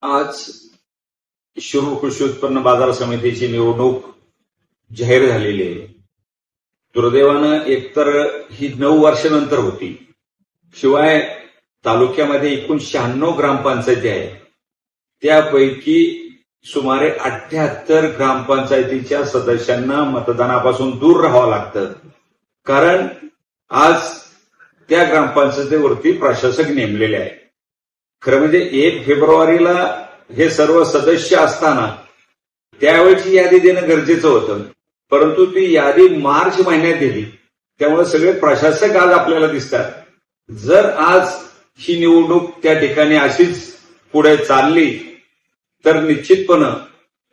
आज शिरूर कृषी उत्पन्न बाजार समितीची निवडणूक जाहीर झालेली आहे. दुर्दैवानं एकतर ही 9 वर्षानंतर होती. शिवाय तालुक्यामध्ये एकूण 96 ग्रामपंचायती आहेत. त्यापैकी सुमारे 78 ग्रामपंचायतीच्या सदस्यांना मतदानापासून दूर राहावं लागतं. कारण आज त्या ग्रामपंचायतीवरती प्रशासक नेमलेले आहे. खरं म्हणजे 1 फेब्रुवारीला हे सर्व सदस्य असताना त्यावेळची यादी देणं गरजेचं होतं, परंतु ती यादी मार्च महिन्यात दिली. त्यामुळे सगळे प्रशासक आज आपल्याला दिसतात. जर आज ही निवडणूक त्या ठिकाणी अशीच पुढे चालली तर निश्चितपणे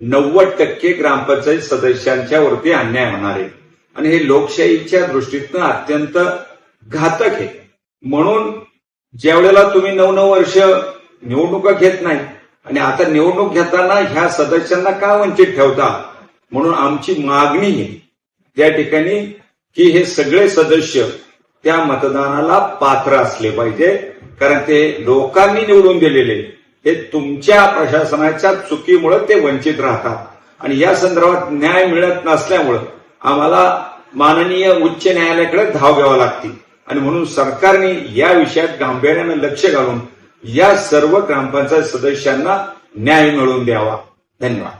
90% ग्रामपंचायत सदस्यांच्या वरती अन्याय होणार आहे आणि हे लोकशाहीच्या दृष्टीतनं अत्यंत घातक आहे. म्हणून ज्या वेळेला तुम्ही 9 वर्ष निवडणुका घेत नाही आणि आता निवडणूक घेताना ह्या सदस्यांना का वंचित ठेवता, म्हणून आमची मागणी आहे त्या ठिकाणी की हे सगळे सदस्य त्या मतदानाला पात्र असले पाहिजे. कारण ते लोकांनी निवडून दिलेले, हे तुमच्या प्रशासनाच्या चुकीमुळे ते वंचित राहतात आणि या संदर्भात न्याय मिळत नसल्यामुळं आम्हाला माननीय उच्च न्यायालयाकडे धाव घ्यावी लागते आणि म्हणून सरकारने या विषयात गांभीर्यानं लक्ष घालून या सर्व ग्रामपंचायत सदस्यांना न्याय मिळवून द्यावा. धन्यवाद.